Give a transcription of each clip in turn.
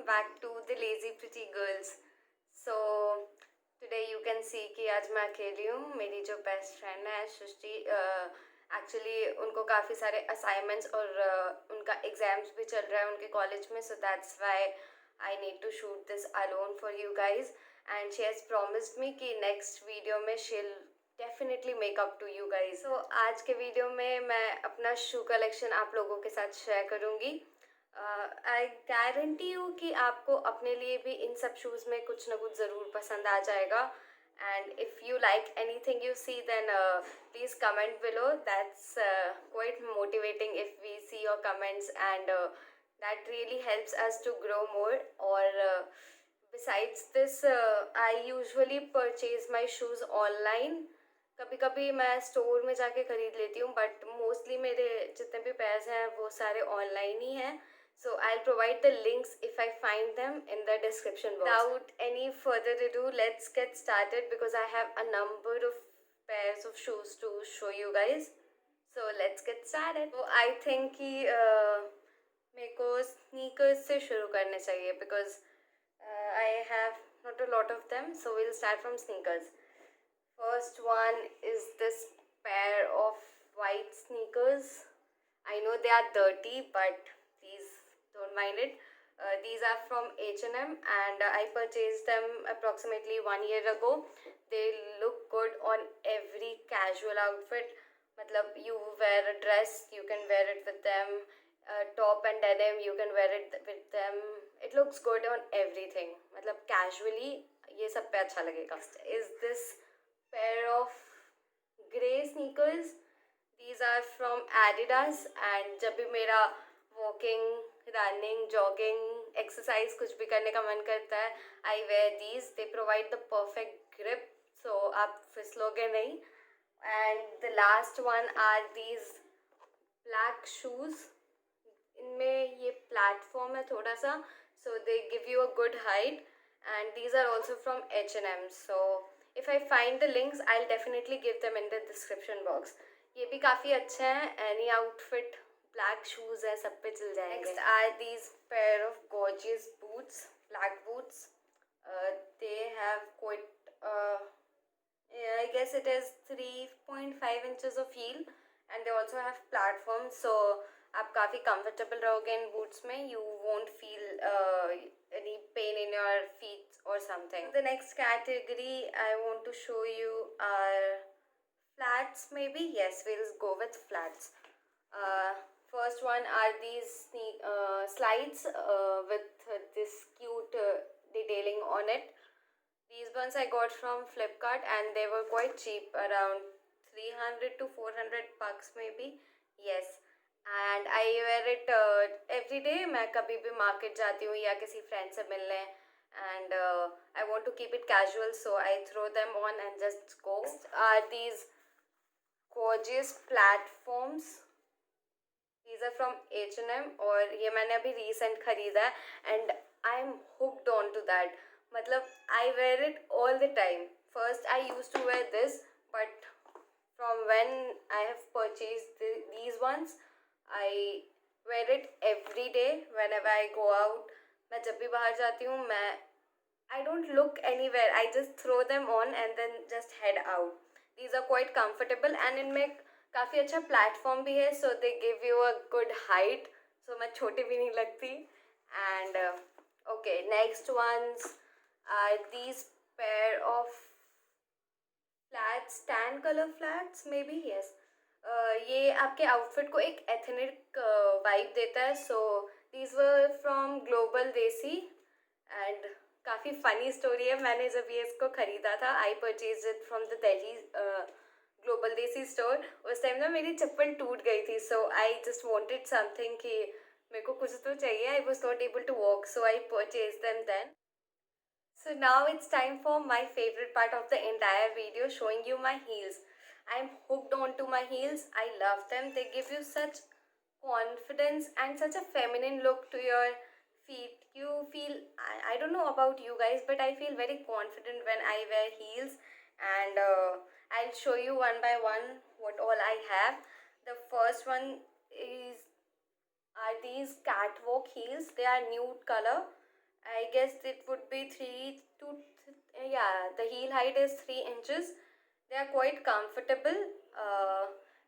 welcome back to the Lazy Pretty Girls. So today you can see कि आज मैं अकेली हूँ. मेरी जो बेस्ट फ्रेंड है सृष्टि, एक्चुअली उनको काफ़ी सारे असाइनमेंट्स और उनका एग्ज़ाम्स भी चल रहा है उनके कॉलेज में, so that's why I need to shoot this alone for you guys. And she has promised me कि next वीडियो में she'll definitely make up to you guys. So आज के वीडियो में मैं अपना शू कलेक्शन आप लोगों के साथ शेयर करूँगी. आई गारंटी हूँ कि आपको अपने लिए भी इन सब शूज़ में कुछ ना कुछ ज़रूर पसंद आ जाएगा. And if you like anything you see then please comment below. That's quite motivating if we see your comments and that really helps us to grow more. और besides this I usually purchase my shoes online. कभी कभी मैं store में जाके ख़रीद लेती हूँ, but mostly मेरे जितने भी पैर्स हैं वो सारे ऑनलाइन ही हैं. So I'll provide the links if I find them in the description box. Without any further ado, let's get started because I have a number of pairs of shoes to show you guys. So let's get started. So I think कि मेरे को sneakers से शुरू करने चाहिए because I have not a lot of them. So we'll start from sneakers. First one is this pair of white sneakers. I know they are dirty, but please don't mind it. These are from H&M and I purchased them approximately 1 year ago. They look good on every casual outfit. मतलब you wear a dress, you can wear it with them. Top and denim, you can wear it with them. It looks good on everything. मतलब casually ये सब पे अच्छा लगेगा. Is this pair of grey sneakers? These are from Adidas and जब भी मेरा walking, running, jogging, exercise कुछ भी करने का मन करता है, I wear these. They provide the perfect grip, so आप फिसलोगे नहीं. And the last one are these black shoes. इनमें ये प्लेटफॉर्म है थोड़ा सा, so they give you a good height. And these are also from H&M. So if I find the links I will definitely give them in the description box. ये भी काफ़ी अच्छे हैं. एनी आउटफिट, ब्लैक शूज़ है, सब पे चल जाएंगे. Next are these pair of gorgeous boots, black boots. They have quite I guess it is 3.5 inches of heel and they also have platform, so आप काफ़ी कंफर्टेबल रहोगे इन बूट्स में. You won't feel any pain in your feet और something. The next category I want to show you are flats maybe. Yes, we'll go with flats. First one are these slides with this cute detailing on it. These ones I got from Flipkart and they were quite cheap, around 300 to 400 bucks maybe. Yes, and I wear it every day. मैं कभी भी market जाती हूँ या किसी friend से मिलने, and I want to keep it casual, so I throw them on and just go. Are these gorgeous platforms. These are from H&M और ये मैंने अभी recent खरीदा है and I'm hooked on to that. मतलब I wear it all the time. First I used to wear this, but from when I have purchased these ones, I wear it every day whenever I go out. मैं जब भी बाहर जाती हूँ I don't look anywhere. I just throw them on and then just head out. These are quite comfortable and इनमें काफ़ी अच्छा platform भी है, so they give you a good height, so मैं छोटी भी नहीं लगती. And okay, next ones are these pair of flats, tan color flats maybe. Yes, ये आपके आउटफिट को एक एथनिक वाइब देता है. So these were from Global Desi and काफ़ी फ़नी स्टोरी है. मैंने जब ये इसको ख़रीदा था, I purchase it from the Delhi Global Desi store. उस टाइम ना मेरी चप्पल टूट गई थी, so I just wanted something कि मेरे को कुछ तो चाहिए. I was not able to walk, so I purchase them then. So now it's time for my favorite part of the entire video, showing you my heels. I'm hooked on to my heels. I love them. They give you such confidence and such a feminine look to your feet. You feel, I don't know about you guys, but I feel very confident when I wear heels. And I'll show you one by one what all I have. The first one are these catwalk heels. They are nude color I guess it would be 3 to yeah, the heel height is 3 inches. They are quite comfortable.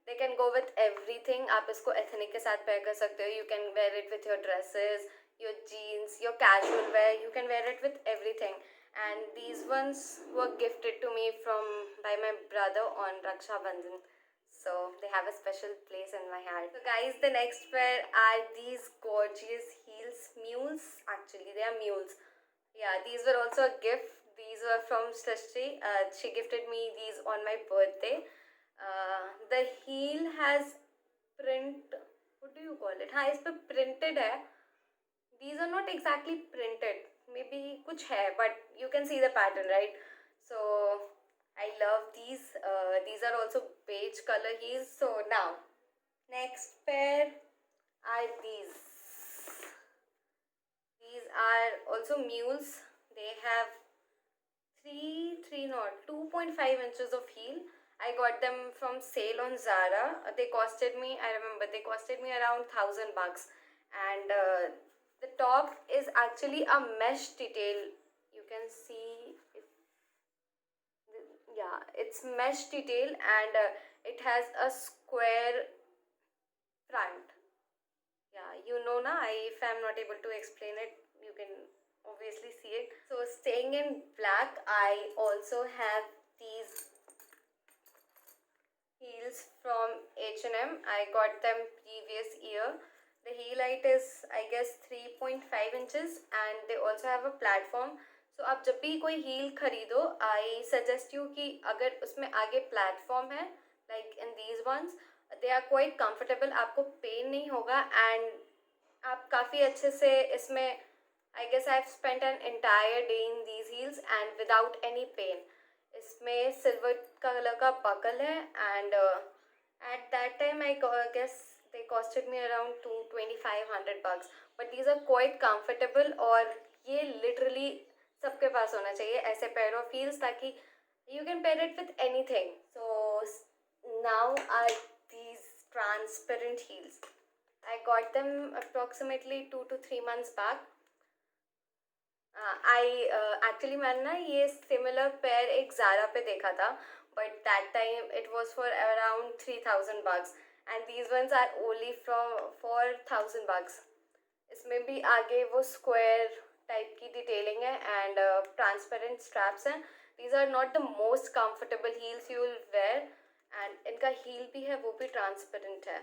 They can go with everything. आप इसको ethnic के साथ pair कर सकते हो. You can wear it with your dresses, your jeans, your casual wear. You can wear it with everything. And these ones were gifted to me by my brother on Raksha Bandhan. So they have a special place in my heart. So guys, the next pair are these gorgeous heels. Mules, actually they are mules. Yeah, these were also a gift. These were from Srishti. She gifted me these on my birthday. The heel has print. What do you call it? हाँ, इस पे printed है. These are not exactly printed. Maybe कुछ है, but you can see the pattern, right? So I love these. These are also beige color heels. So now, next pair are these. These are also mules. They have 2.5 inches of heel. I got them from sale on Zara. They costed me, I remember, they costed me around $1,000. And the top is actually a mesh detail. You can see, yeah, it's mesh detail, and it has a square front. Yeah, you know na, if I'm not able to explain it, you can obviously see it. So staying in black, I also have these heels from H&M. I got them previous year. The heel height is I guess 3.5 inches, and they also have a platform. So आप जब भी कोई heel खरीदो, I suggest you कि अगर उसमें आगे platform है, like in these ones, they are quite comfortable. आपको pain नहीं होगा, and आप काफ़ी अच्छे से इसमें, I guess I've spent an entire day in these heels and without any pain. इसमें सिल्वर कलर का बकल है, and at that time I guess they costed me around 2,500 bucks. But these are quite comfortable, और ये literally सबके पास होना चाहिए ऐसे pair of heels, ताकि you can pair it with anything. So now are these transparent heels. I got them approximately 2 to 3 months back. Actually मैंने ना ये सिमिलर पेयर एक ज़ारा पे देखा था, but that time it was for around 3,000 bucks, and these ones are only for 1,000 bucks. इसमें भी आगे वो स्क्वायर टाइप की डिटेलिंग है, एंड ट्रांसपेरेंट स्ट्रैप्स हैं. These are not the most comfortable heels you will wear, and इनका heel भी है, वो भी ट्रांसपेरेंट है.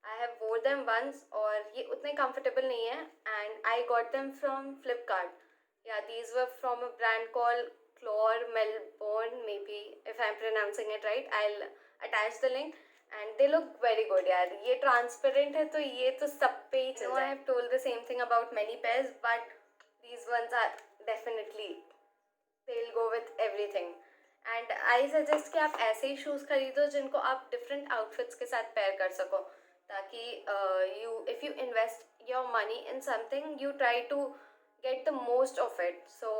I have wore them once, और ये उतने कंफर्टेबल नहीं है, and I got them from Flipkart. Yeah, these were from a brand called Clore Melbourne, maybe if I'm pronouncing it right. I'll attach the link, and they look very good. यार ये transparent है, तो ये तो सब पे ही चल जाए. I have told the same thing about many pairs, but these ones are definitely, they'll go with everything. And I suggest कि आप ऐसे ही shoes खरीदो जिनको आप different outfits के साथ pair कर सको, ताकि if you invest your money in something, you try to get the most of it. So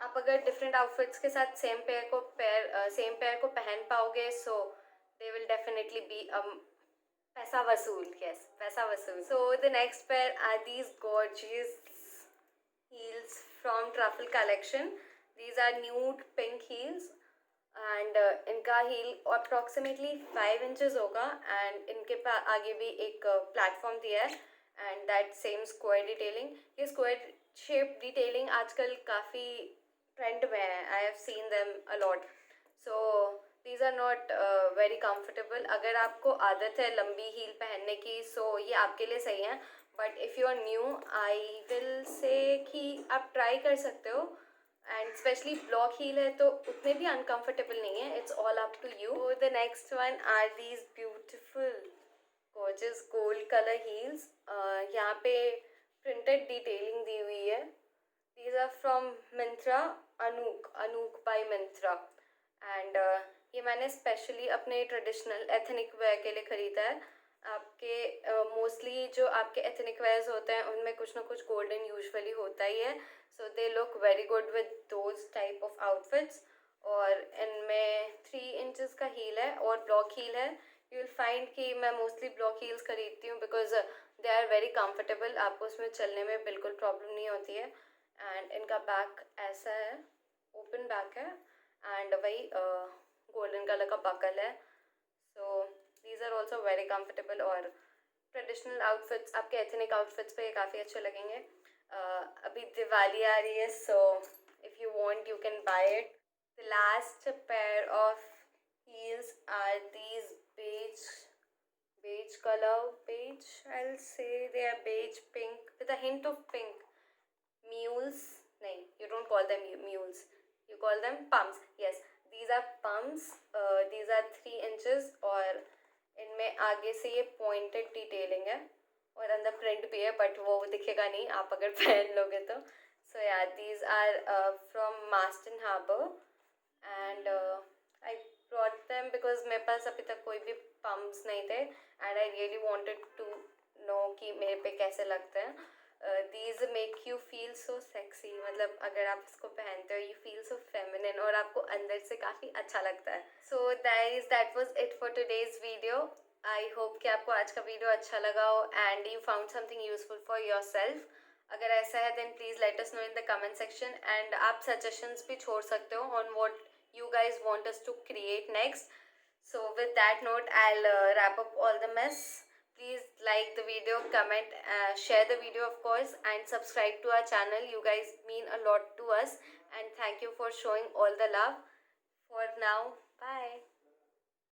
आप अगर different outfits के साथ same pair को पहन पाओगे, so they will definitely be पैसा वसूल. Yes, पैसा वसूल. So the next pair are these gorgeous heels from Truffle collection. These are nude pink heels, and इनका heel approximately 5 inches होगा, and इनके आगे भी एक platform दिया है, and that same square detailing. ये square shape detailing आजकल काफ़ी ट्रेंड में है. I have seen them a lot. So these are not very comfortable. अगर आपको आदत है लंबी हील पहनने की, सो ये आपके लिए सही है. But if you are new, I will say कि आप ट्राई कर सकते हो, एंड स्पेशली ब्लॉक हील है तो उतने भी अनकंफर्टेबल नहीं है. It's all up to you. The next one are these beautiful gorgeous gold color heels. यहाँ पे printed detailing दी हुई है. These are from Myntra, Anook by Myntra, and ये मैंने स्पेशली अपने ट्रेडिशनल एथनिक वेयर के लिए ख़रीदा है. आपके मोस्टली जो आपके एथनिक वेयर्स होते हैं उनमें कुछ ना कुछ गोल्डन यूजुअली होता ही है. So they look very good with those type of outfits. और इनमें 3 inches का हील है और ब्लॉक हील है. यू विल फाइंड कि मैं मोस्टली ब्लॉक हील्स खरीदती हूँ because they are very comfortable. आपको उसमें चलने में बिल्कुल प्रॉब्लम नहीं होती है. एंड इनका बैक ऐसा है, ओपन बैक है, एंड वही गोल्डन कलर का बकल है. So these are also very comfortable. और ट्रेडिशनल आउटफिट्स, आपके एथनिक आउटफिट्स पे ये काफ़ी अच्छे लगेंगे. अभी दिवाली आ रही है, so if you want you can buy it. The last pair of heels are these beige color, beige, I'll say they are beige pink with a hint of pink. Mules, nahi, you don't call them mules, you call them pumps. Yes, these are pumps. These are 3 inches और इनमें आगे से ये pointed detailing है और अंदर print भी है, बट वो दिखेगा नहीं आप अगर पहन लोगे तो. So yeah these are from mast and harbour and I brought them because मेरे पास अभी तक कोई भी पम्प्स नहीं थे and I really wanted to know कि मेरे पे कैसे लगते हैं. These make you feel so sexy, मतलब अगर आप इसको पहनते हो यू फील सो फेमिनिन और आपको अंदर से काफ़ी अच्छा लगता है. So that was it for today's video. I hope कि आपको आज का वीडियो अच्छा लगा हो and you found something useful for yourself. अगर ऐसा है then please let us know in the comment section and आप सजेशंस भी छोड़ सकते हो on what you guys want us to create next. So with that note, I'll wrap up all the mess. Please like the video, comment, share the video of course, and subscribe to our channel. You guys mean a lot to us and thank you for showing all the love. For now, bye.